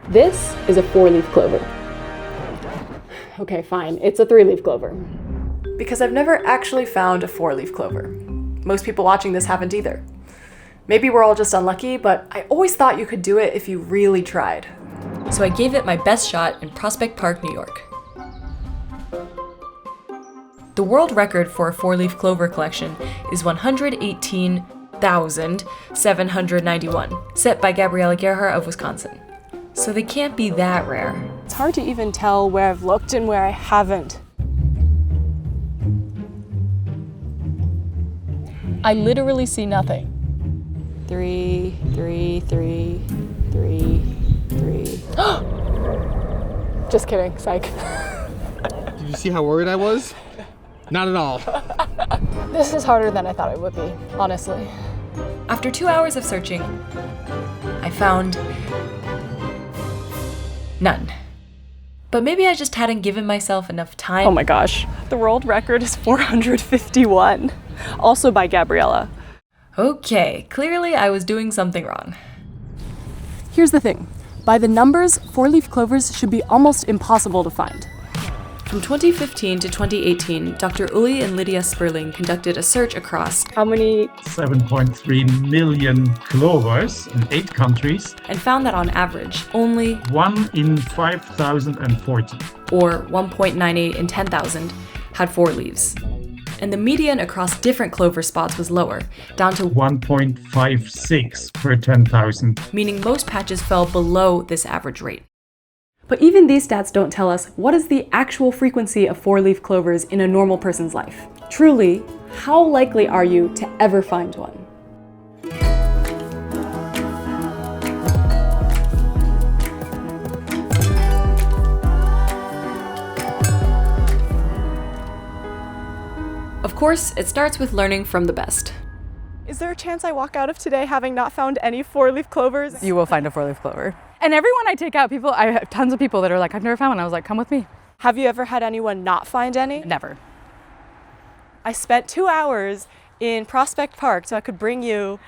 This is a 4-leaf clover. Okay, fine, it's a 3-leaf clover. Because I've never actually found a 4-leaf clover. Most people watching this haven't either. Maybe we're all just unlucky, but I always thought you could do it if you really tried. So I gave it my best shot in Prospect Park, New York. The world record for a 4-leaf clover collection is 118,791, set by Gabriella of Wisconsin. So they can't be that rare. It's hard to even tell where I've looked and where I haven't. I literally see nothing. 3, 3, 3, 3, 3. Just kidding, psych. Did you see how worried I was? Not at all. This is harder than I thought it would be, honestly. After 2 hours of searching, I found none. But maybe I just hadn't given myself enough time. Oh my gosh. The world record is 451, also by Gabriella. Okay, clearly I was doing something wrong. Here's the thing. By the numbers, 4-leaf clovers should be almost impossible to find. From 2015 to 2018, Dr. Uli and Lydia Sperling conducted a search across How many? 7.3 million clovers in 8 countries. And found that on average, only 1 in 5,040. or 1.98 in 10,000, had 4 leaves. And the median across different clover spots was lower, down to 1.56 per 10,000. meaning most patches fell below this average rate. But even these stats don't tell us what is the actual frequency of 4-leaf clovers in a normal person's life. Truly, how likely are you to ever find one? Of course, it starts with learning from the best. Is there a chance I walk out of today having not found any 4-leaf clovers? You will find a 4-leaf clover. And everyone I take out, I have tons of people that are like, I've never found one. I was like, come with me. Have you ever had anyone not find any? Never. I spent 2 hours in Prospect Park so I could bring you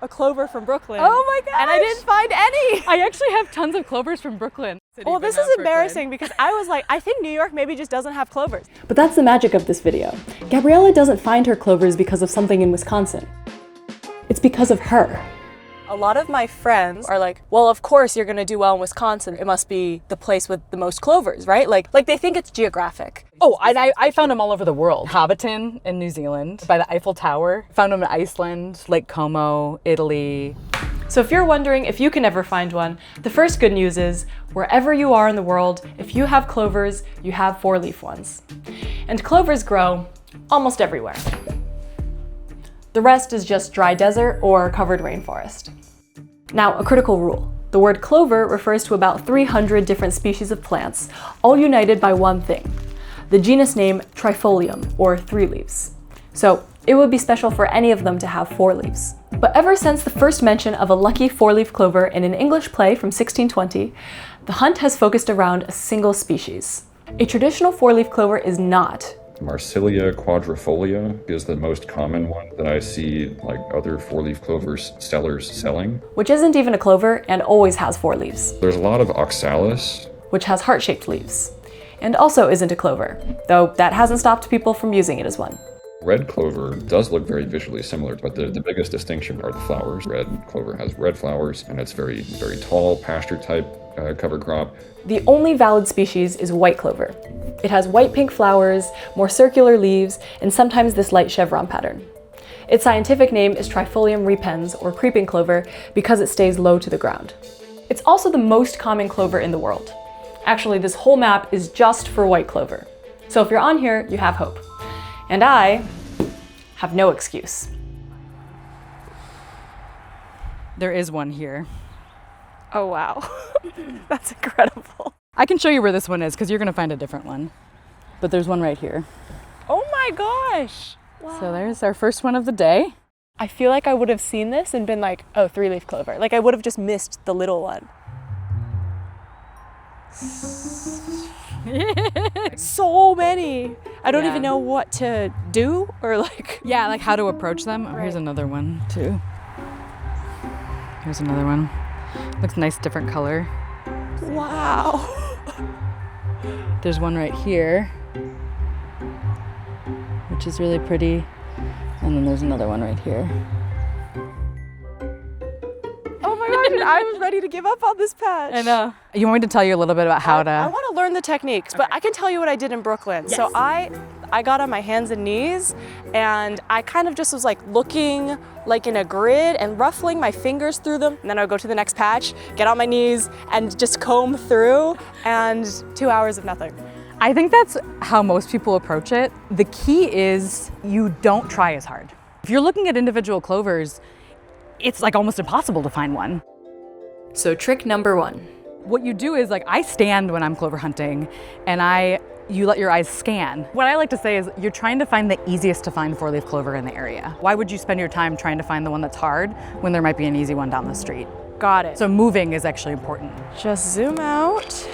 a clover from Brooklyn. Oh my gosh. And I didn't find any. I actually have tons of clovers from Brooklyn. Well, this is embarrassing because I was like, I think New York maybe just doesn't have clovers. But that's the magic of this video. Gabriella doesn't find her clovers because of something in Wisconsin. It's because of her. A lot of my friends are like, well, of course you're gonna do well in Wisconsin. It must be the place with the most clovers, right? Like they think it's geographic. Oh, and I found them all over the world. Hobbiton in New Zealand, by the Eiffel Tower. Found them in Iceland, Lake Como, Italy. So if you're wondering if you can ever find one, the first good news is, wherever you are in the world, if you have clovers, you have 4-leaf ones. And clovers grow almost everywhere. The rest is just dry desert or covered rainforest. Now, a critical rule. The word clover refers to about 300 different species of plants, all united by one thing, the genus name Trifolium, or 3 leaves. So it would be special for any of them to have 4 leaves. But ever since the first mention of a lucky 4-leaf clover in an English play from 1620, the hunt has focused around a single species. A traditional 4-leaf clover is not. Marsilia quadrifolia is the most common one that I see like other 4-leaf clovers sellers selling. Which isn't even a clover and always has 4 leaves. There's a lot of oxalis, which has heart-shaped leaves, and also isn't a clover, though that hasn't stopped people from using it as one. Red clover does look very visually similar, but the biggest distinction are the flowers. Red clover has red flowers, and it's very, very tall, pasture-type cover crop. The only valid species is white clover. It has white-pink flowers, more circular leaves, and sometimes this light chevron pattern. Its scientific name is Trifolium repens, or creeping clover, because it stays low to the ground. It's also the most common clover in the world. Actually, this whole map is just for white clover. So if you're on here, you have hope. And I have no excuse. There is one here. Oh, wow. That's incredible. I can show you where this one is because you're going to find a different one. But there's one right here. Oh my gosh. Wow. So there's our first one of the day. I feel like I would have seen this and been like, oh, 3-leaf clover. Like I would have just missed the little one. So many. I don't even know what to do or like. Yeah, like how to approach them. Oh, here's another one too. Here's another one. Looks nice, different color. Wow. There's one right here, which is really pretty. And then there's another one right here. Oh my god, dude, I was ready to give up on this patch. I know. You want me to tell you a little bit about how to... I want to learn the techniques, but I can tell you what I did in Brooklyn. So I got on my hands and knees, and I kind of just was like looking like in a grid and ruffling my fingers through them. And then I would go to the next patch, get on my knees, and just comb through, and 2 hours of nothing. I think that's how most people approach it. The key is you don't try as hard. If you're looking at individual clovers, it's like almost impossible to find one. So trick number 1. What you do is like I stand when I'm clover hunting and you let your eyes scan. What I like to say is you're trying to find the easiest to find 4-leaf clover in the area. Why would you spend your time trying to find the one that's hard when there might be an easy one down the street? Got it. So moving is actually important. Just zoom out.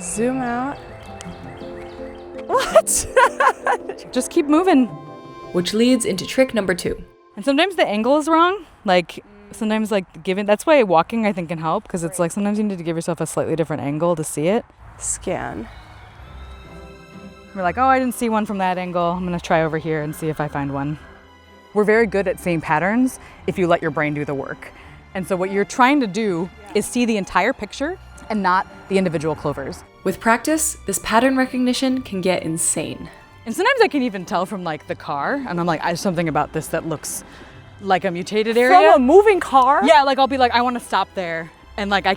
Zoom out. What? Just keep moving. Which leads into trick number 2. And sometimes the angle is wrong. Like sometimes that's why walking I think can help, because it's like sometimes you need to give yourself a slightly different angle to see it. Scan. We're like, oh, I didn't see one from that angle. I'm gonna try over here and see if I find one. We're very good at seeing patterns if you let your brain do the work. And so what you're trying to do is see the entire picture and not the individual clovers. With practice, this pattern recognition can get insane. And sometimes I can even tell from like the car, and I'm like, there's something about this that looks like a mutated area. From a moving car? Yeah, like I'll be like, I want to stop there. And like I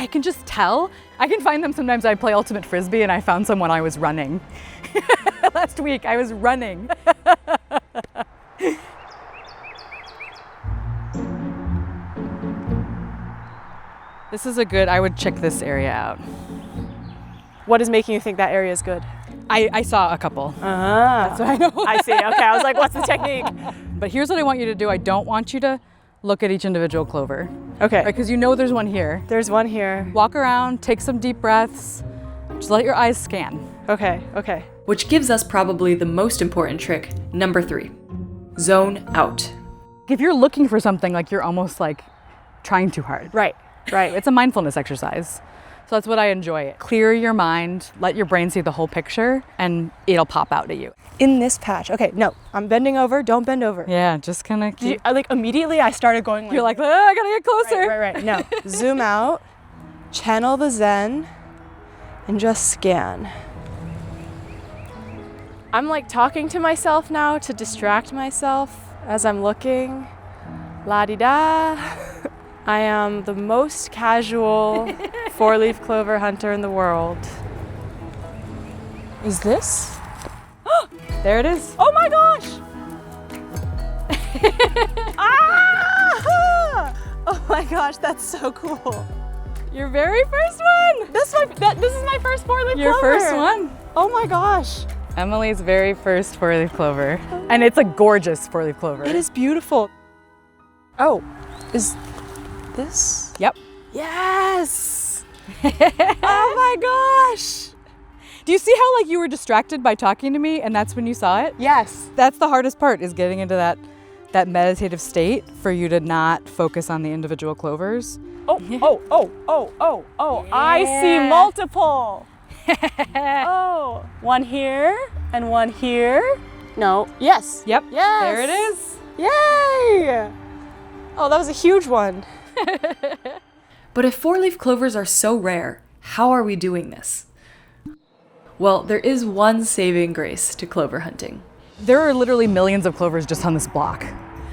can just tell. I can find them sometimes. I play ultimate frisbee and I found some when I was running. Last week I was running. This is I would check this area out. What is making you think that area is good? I saw a couple. That's what I know. I see. Okay, I was like, what's the technique? But here's what I want you to do. I don't want you to look at each individual clover. Okay. Because you know there's one here. There's one here. Walk around, take some deep breaths. Just let your eyes scan. Okay, okay. Which gives us probably the most important trick, number 3. Zone out. If you're looking for something, like you're almost like trying too hard. Right, right. It's a mindfulness exercise. So that's what I enjoy. Clear your mind, let your brain see the whole picture, and it'll pop out at you. In this patch. Okay, no, I'm bending over. Don't bend over. Yeah, just kind of keep... Immediately I started going like... You're like, I gotta get closer. Right. No, zoom out, channel the Zen, and just scan. I'm like talking to myself now to distract myself as I'm looking. La-di-da. I am the most casual 4-leaf clover hunter in the world. Is this? There it is. Oh my gosh! Ah! Oh my gosh, that's so cool. Your very first one. This is my first 4-leaf clover. Your first one. Oh my gosh. Emily's very first 4-leaf clover. And it's a gorgeous 4-leaf clover. It is beautiful. Oh, is this? Yep. Yes! Oh my gosh! Do you see how like you were distracted by talking to me and that's when you saw it? Yes. That's the hardest part, is getting into that meditative state for you to not focus on the individual clovers. Oh, I see multiple. Oh, one here and one here. No, yes. Yep, Yes. there it is. Yay! Oh, that was a huge one. But if 4-leaf clovers are so rare, how are we doing this? Well, there is one saving grace to clover hunting. There are literally millions of clovers just on this block.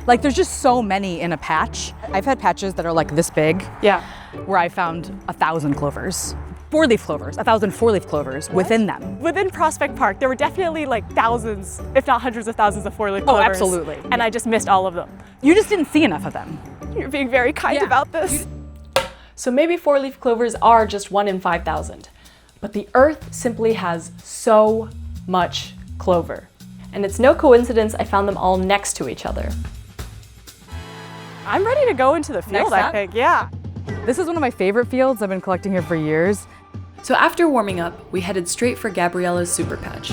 Like there's just so many in a patch. I've had patches that are like this big. Yeah. Where I found 1,000 clovers. 4-leaf clovers, 1,000 4-leaf clovers within them. Within Prospect Park, there were definitely like thousands, if not hundreds of thousands of 4-leaf clovers. Oh, absolutely. And I just missed all of them. You just didn't see enough of them. You're being very kind about this. So maybe 4-leaf clovers are just 1 in 5,000. But the earth simply has so much clover. And it's no coincidence I found them all next to each other. I'm ready to go into the field, Next I up? think. Yeah. This is one of my favorite fields. I've been collecting here for years. So after warming up, we headed straight for Gabriella's super patch.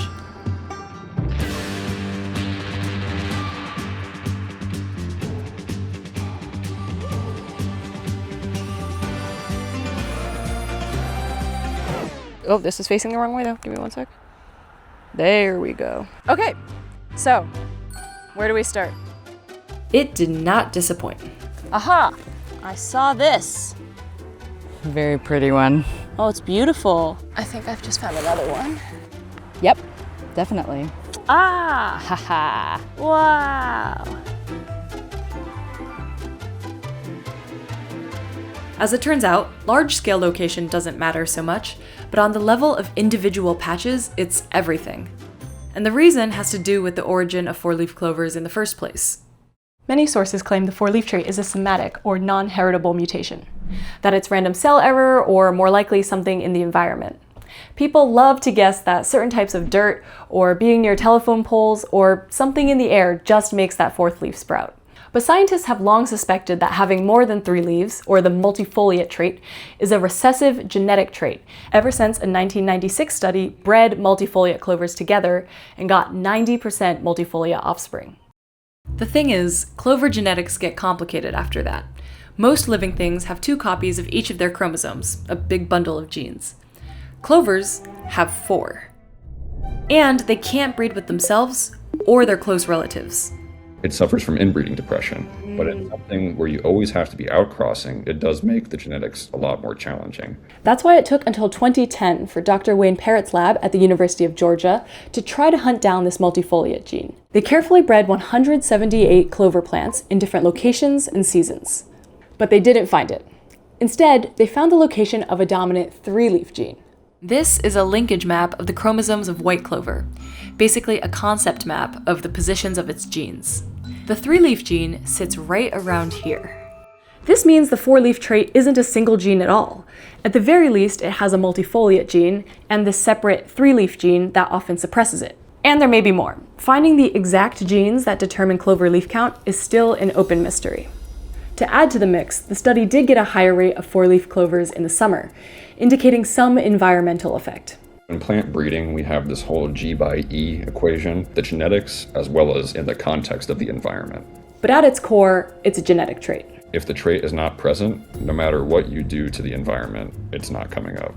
Oh, this is facing the wrong way though. Give me one sec. There we go. Okay, so where do we start? It did not disappoint. Aha! I saw this. Very pretty one. Oh, it's beautiful. I think I've just found another one. Yep, definitely. Ah! Haha. Wow! As it turns out, large-scale location doesn't matter so much, but on the level of individual patches, it's everything. And the reason has to do with the origin of four-leaf clovers in the first place. Many sources claim the four-leaf trait is a somatic or non-heritable mutation, that it's random cell error or more likely something in the environment. People love to guess that certain types of dirt or being near telephone poles or something in the air just makes that fourth leaf sprout. But scientists have long suspected that having more than 3 leaves, or the multifoliate trait, is a recessive genetic trait, ever since a 1996 study bred multifoliate clovers together and got 90% multifoliate offspring. The thing is, clover genetics get complicated after that. Most living things have 2 copies of each of their chromosomes, a big bundle of genes. Clovers have 4. And they can't breed with themselves or their close relatives. It suffers from inbreeding depression, but it's something where you always have to be outcrossing. It does make the genetics a lot more challenging. That's why it took until 2010 for Dr. Wayne Parrott's lab at the University of Georgia to try to hunt down this multifoliate gene. They carefully bred 178 clover plants in different locations and seasons. But they didn't find it. Instead, they found the location of a dominant 3-leaf gene. This is a linkage map of the chromosomes of white clover, basically a concept map of the positions of its genes. The 3-leaf gene sits right around here. This means the 4-leaf trait isn't a single gene at all. At the very least, it has a multifoliate gene and this separate 3-leaf gene that often suppresses it. And there may be more. Finding the exact genes that determine clover leaf count is still an open mystery. To add to the mix, the study did get a higher rate of 4-leaf clovers in the summer, indicating some environmental effect. In plant breeding, we have this whole G by E equation, the genetics as well as in the context of the environment. But at its core, it's a genetic trait. If the trait is not present, no matter what you do to the environment, it's not coming up.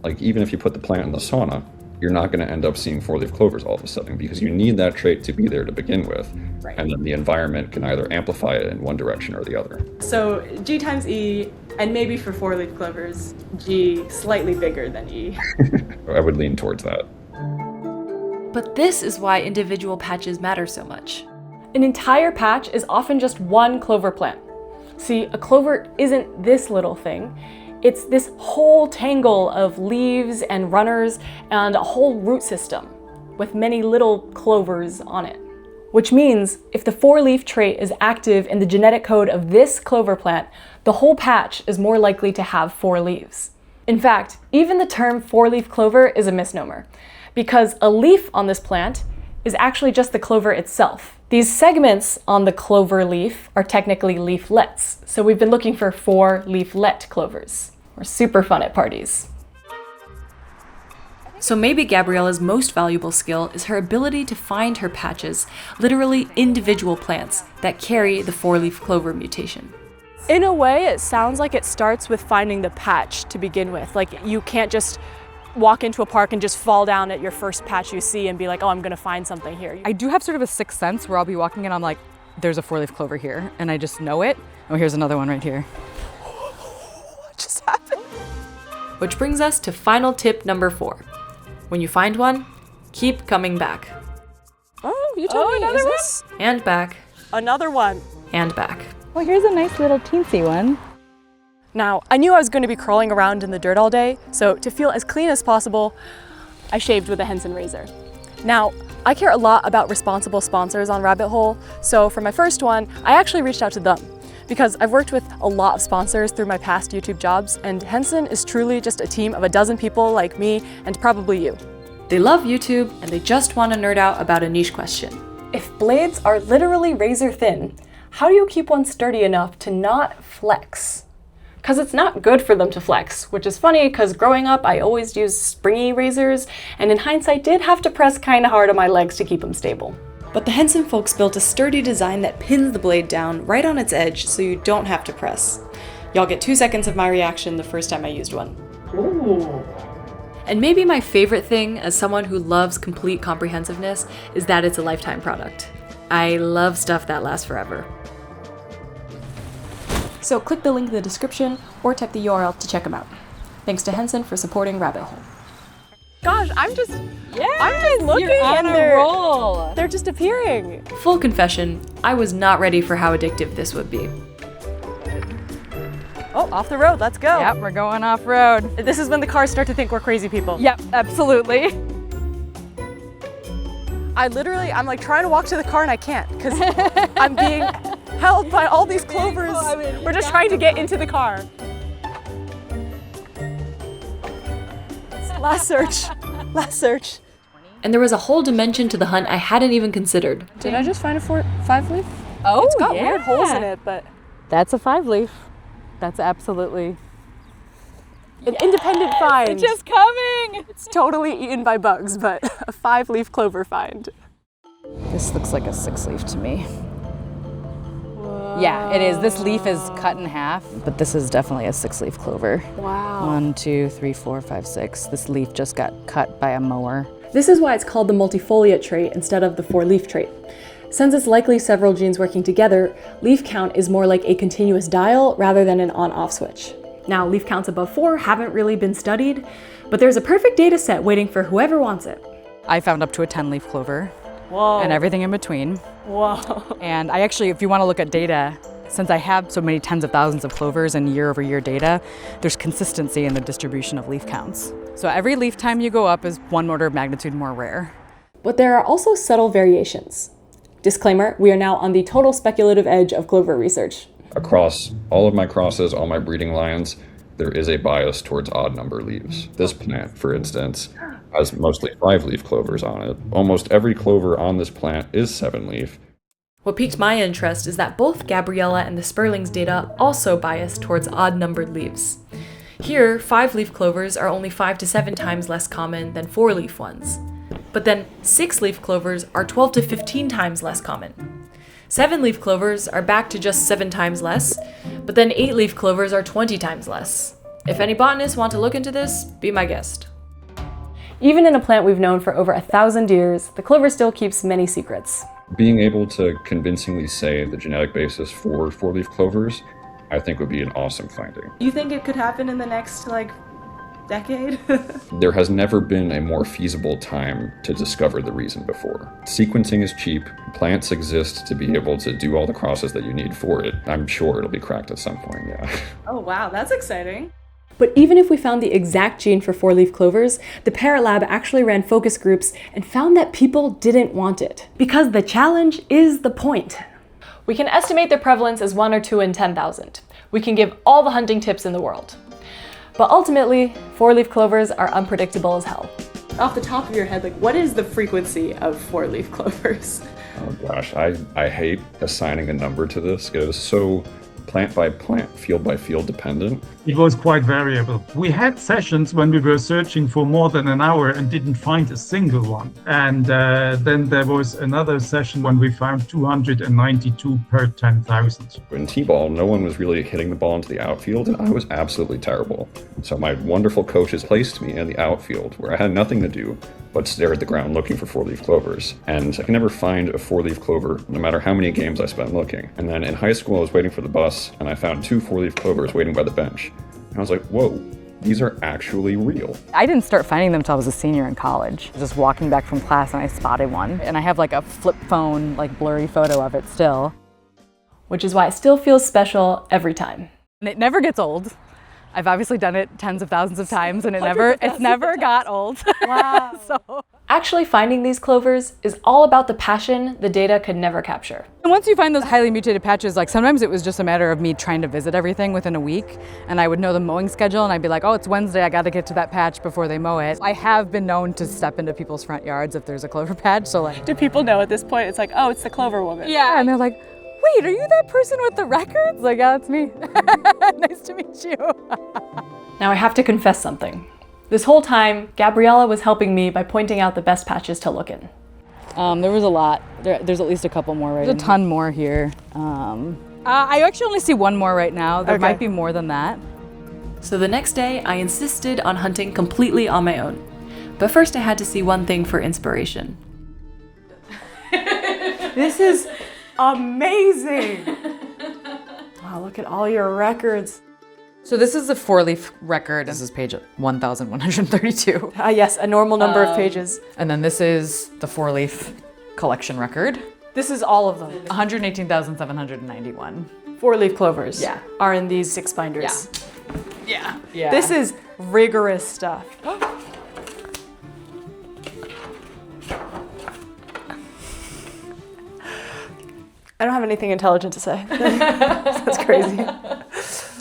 Like even if you put the plant in the sauna, you're not going to end up seeing 4-leaf clovers all of a sudden because you need that trait to be there to begin with. Right. And then the environment can either amplify it in one direction or the other. So G times E, and maybe for 4-leaf clovers, G slightly bigger than E. I would lean towards that. But this is why individual patches matter so much. An entire patch is often just one clover plant. See, a clover isn't this little thing. It's this whole tangle of leaves and runners and a whole root system with many little clovers on it. Which means if the 4-leaf trait is active in the genetic code of this clover plant, the whole patch is more likely to have 4 leaves. In fact, even the term 4-leaf clover is a misnomer, because a leaf on this plant is actually just the clover itself. These segments on the clover leaf are technically leaflets, so we've been looking for 4 leaflet clovers. We're super fun at parties. So maybe Gabriella's most valuable skill is her ability to find her patches, literally individual plants, that carry the 4-leaf clover mutation. In a way, it sounds like it starts with finding the patch to begin with. Like you can't just walk into a park and just fall down at your first patch you see and be like, oh, I'm gonna find something here. I do have sort of a sixth sense where I'll be walking and I'm like, there's a 4-leaf clover here, and I just know it. Oh, here's another one right here. What just happened? Which brings us to final tip number 4. When you find one, keep coming back. Oh, you told me. another Is one? this And back, another one? and back. Well, here's a nice little teensy one. Now, I knew I was going to be crawling around in the dirt all day, so to feel as clean as possible, I shaved with a Henson razor. Now, I care a lot about responsible sponsors on Rabbit Hole, so for my first one, I actually reached out to them. Because I've worked with a lot of sponsors through my past YouTube jobs, and Henson is truly just a team of a dozen people like me and probably you. They love YouTube, and they just want to nerd out about a niche question. If blades are literally razor thin, how do you keep one sturdy enough to not flex? Because it's not good for them to flex, which is funny because growing up I always used springy razors, and in hindsight did have to press kind of hard on my legs to keep them stable. But the Henson folks built a sturdy design that pins the blade down right on its edge so you don't have to press. Y'all get 2 seconds of my reaction the first time I used one. Ooh. And maybe my favorite thing as someone who loves complete comprehensiveness is that it's a lifetime product. I love stuff that lasts forever. So click the link in the description or type the URL to check them out. Thanks to Henson for supporting Rabbit Hole. Gosh, I'm just looking and they're just appearing. Full confession, I was not ready for how addictive this would be. Oh, off the road, let's go. Yep, we're going off-road. This is when the cars start to think we're crazy people. Yep, absolutely. I'm like trying to walk to the car and I can't because I'm being held by all these clovers. We're just trying to get into the car. Last search. And there was a whole dimension to the hunt I hadn't even considered. Did I just find a 5-leaf? Oh, It's got weird holes in it, but That's a 5-leaf. That's absolutely an independent find. It's just coming. It's totally eaten by bugs, but a 5-leaf clover find. This looks like a 6-leaf to me. Yeah, it is. This leaf is cut in half, but this is definitely a 6-leaf clover. Wow. 1, 2, 3, 4, 5, 6. This leaf just got cut by a mower. This is why it's called the multifoliate trait instead of the 4-leaf trait. Since it's likely several genes working together, leaf count is more like a continuous dial rather than an on-off switch. Now, leaf counts above 4 haven't really been studied, but there's a perfect data set waiting for whoever wants it. I found up to a 10-leaf clover. Whoa. And everything in between. Whoa. And I actually, if you want to look at data, since I have so many tens of thousands of clovers and year-over-year data, there's consistency in the distribution of leaf counts. So every leaf time you go up is 1 order of magnitude more rare. But there are also subtle variations. Disclaimer, we are now on the total speculative edge of clover research. Across all of my crosses, all my breeding lines, there is a bias towards odd number leaves. This plant, for instance, has mostly 5-leaf clovers on it. Almost every clover on this plant is 7-leaf. What piqued my interest is that both Gabriella and the Sperling's data also bias towards odd-numbered leaves. Here, 5-leaf clovers are only 5 to 7 times less common than 4-leaf ones. But then 6-leaf clovers are 12 to 15 times less common. 7-leaf clovers are back to just 7 times less, but then 8-leaf clovers are 20 times less. If any botanists want to look into this, be my guest. Even in a plant we've known for over 1,000 years, the clover still keeps many secrets. Being able to convincingly say the genetic basis for 4-leaf clovers, I think would be an awesome finding. You think it could happen in the next, decade? There has never been a more feasible time to discover the reason before. Sequencing is cheap, plants exist to be able to do all the crosses that you need for it. I'm sure it'll be cracked at some point, yeah. Oh wow, that's exciting. But even if we found the exact gene for 4-leaf clovers, the Parrot Lab actually ran focus groups and found that people didn't want it. Because the challenge is the point. We can estimate their prevalence as 1 or 2 in 10,000. We can give all the hunting tips in the world. But ultimately, 4-leaf clovers are unpredictable as hell. Off the top of your head, what is the frequency of 4-leaf clovers? Oh gosh, I hate assigning a number to this. It is so plant by plant, field by field dependent. It was quite variable. We had sessions when we were searching for more than an hour and didn't find a single one. And then there was another session when we found 292 per 10,000. In T-ball, no one was really hitting the ball into the outfield, and I was absolutely terrible. So my wonderful coaches placed me in the outfield, where I had nothing to do but stare at the ground looking for 4-leaf clovers. And I could never find a 4-leaf clover, no matter how many games I spent looking. And then in high school, I was waiting for the bus, and I found 2 4-leaf clovers waiting by the bench. And I was like, whoa, these are actually real. I didn't start finding them until I was a senior in college. Just walking back from class and I spotted one. And I have a flip phone, blurry photo of it still. Which is why it still feels special every time. And it never gets old. I've obviously done it tens of thousands of times and it's never got old. Wow. So. Actually finding these clovers is all about the passion the data could never capture. And once you find those highly mutated patches, sometimes it was just a matter of me trying to visit everything within a week, and I would know the mowing schedule and I'd be like, oh, it's Wednesday, I gotta get to that patch before they mow it. I have been known to step into people's front yards if there's a clover patch, so Do people know at this point? It's oh, it's the clover woman. Yeah, and they're like, wait, are you that person with the records? Yeah, it's me. Nice to meet you. Now I have to confess something. This whole time, Gabriella was helping me by pointing out the best patches to look in. There was a lot. There's at least a couple more right There's a ton more here. I actually only see one more right now. There might be more than that. So the next day, I insisted on hunting completely on my own. But first I had to see one thing for inspiration. This is amazing. Wow, look at all your records. So this is the 4-leaf record. This is page 1132. Yes, a normal number of pages. And then this is the 4-leaf collection record. This is all of them. 118,791. 4-leaf clovers Yeah. are in these 6 binders. Yeah. Yeah. This is rigorous stuff. I don't have anything intelligent to say. That's crazy.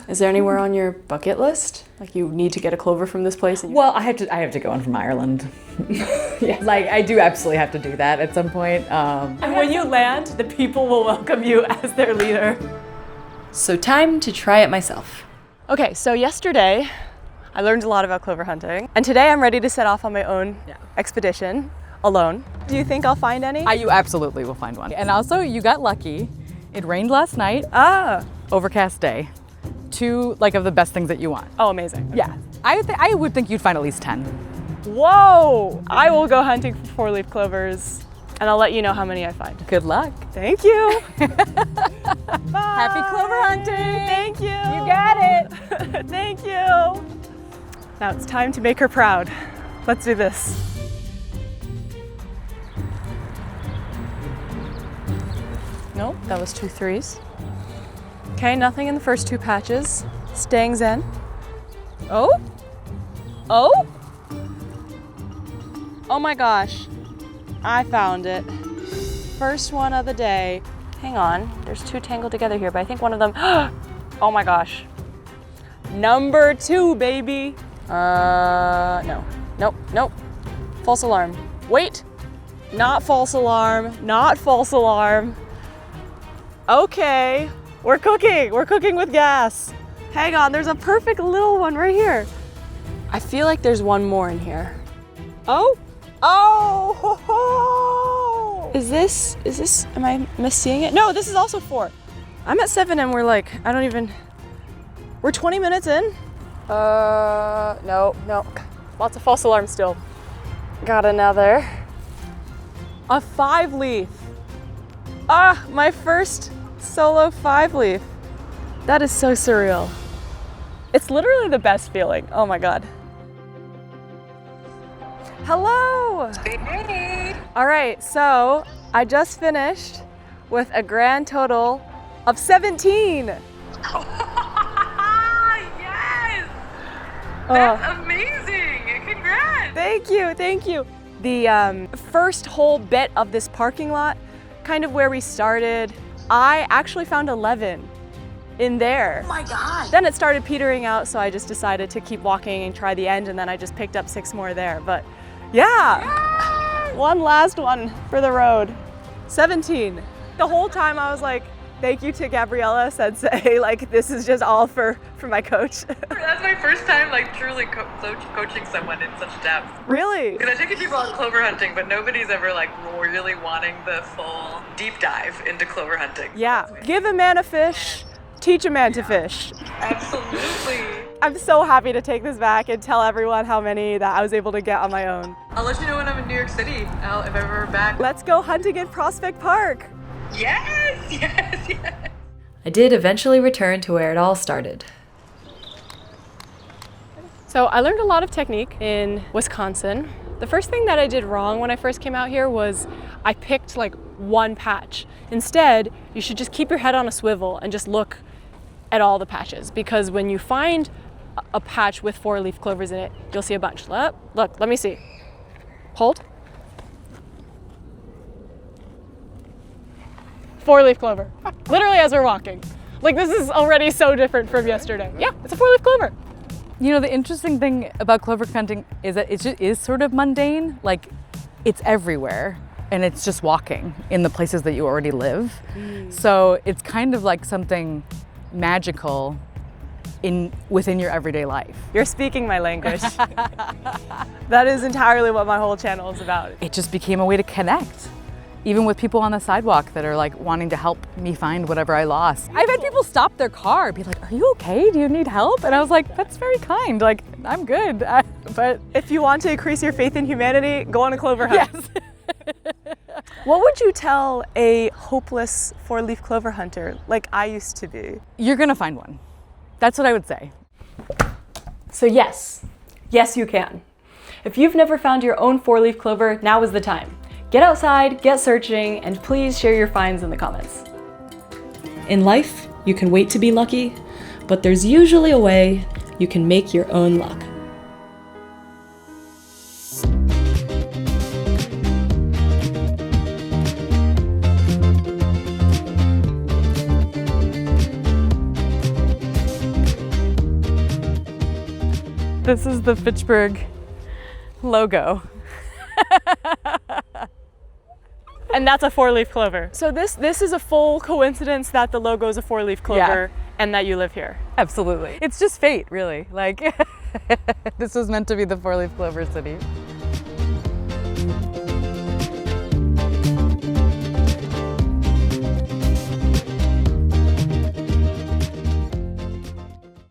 Is there anywhere on your bucket list? Like you need to get a clover from this place? And Well, I have to go on from Ireland. Yeah. Like I do absolutely have to do that at some point. And when you land, the people will welcome you as their leader. So time to try it myself. Okay, so yesterday I learned a lot about clover hunting, and today I'm ready to set off on my own expedition alone. Do you think I'll find any? You absolutely will find one. And also, you got lucky. It rained last night. Overcast day. 2 of the best things that you want. Oh, amazing. Yeah. I would think you'd find at least 10. Whoa! I will go hunting for 4-leaf clovers, and I'll let you know how many I find. Good luck. Thank you. Happy clover hunting. Thank you. You got it. Thank you. Now it's time to make her proud. Let's do this. Nope, that was 2 3s. Okay, nothing in the first 2 patches. Staying zen. Oh? Oh? Oh my gosh. I found it. First one of the day. Hang on, there's 2 tangled together here, but I think one of them, oh my gosh. Number 2, baby. No. Nope, nope. False alarm. Wait. Not false alarm, not false alarm. Okay, we're cooking with gas. Hang on, there's a perfect little one right here. I feel like there's one more in here. Oh, oh, ho, ho. Is this, am I misseeing it? No, this is also 4. I'm at 7 and we're 20 minutes in. No, lots of false alarms still. Got another. A 5-leaf. Ah, my first solo 5-leaf. That is so surreal. It's literally the best feeling. Oh my God. Hello. Hey. All right, so I just finished with a grand total of 17. Yes! That's amazing! Congrats! Thank you, thank you. The first whole bit of this parking lot, kind of where we started, I actually found 11 in there. Oh my God! Then it started petering out, so I just decided to keep walking and try the end, and then I just picked up 6 more there. But yeah, one last one for the road. 17. The whole time I was like, thank you to Gabriella Sensei, this is just all for my coach. That's my first time truly coaching someone in such depth. Really? Because I take people out clover hunting, but nobody's ever really wanting the full deep dive into clover hunting. Yeah, give a man a fish, teach a man to fish. Absolutely. I'm so happy to take this back and tell everyone how many that I was able to get on my own. I'll let you know when I'm in New York City, if I'm ever back. Let's go hunting in Prospect Park. Yes, yes, yes. I did eventually return to where it all started. So I learned a lot of technique in Wisconsin. The first thing that I did wrong when I first came out here was I picked one patch. Instead, you should just keep your head on a swivel and just look at all the patches, because when you find a patch with 4-leaf clovers in it, you'll see a bunch. Look, let me see. Hold. 4-leaf clover. Literally as we're walking. This is already so different from yesterday. Yeah, it's a 4-leaf clover. You know, the interesting thing about clover hunting is that it just is sort of mundane. It's everywhere, and it's just walking in the places that you already live. So it's kind of like something magical within your everyday life. You're speaking my language. That is entirely what my whole channel is about. It just became a way to connect. even with people on the sidewalk that are like wanting to help me find whatever I lost. I've had people stop their car, be like, "Are you okay? Do you need help?" And I was like, "That's very kind. Like, I'm good." But If you want to increase your faith in humanity, go on a clover hunt. yes. What would you tell a hopeless four-leaf clover hunter like I used to be? You're gonna find one. That's what I would say. So yes, you can. If you've never found your own four-leaf clover, now is the time. Get outside, get searching, and please share your finds in the comments. In life, you can wait to be lucky, but there's usually a way you can make your own luck. This is the Fitchburg logo. And that's a four-leaf clover. So this is a full coincidence that the logo is a four-leaf clover and that you live here. Absolutely. It's just fate, really. Like, this was meant to be the four-leaf clover city.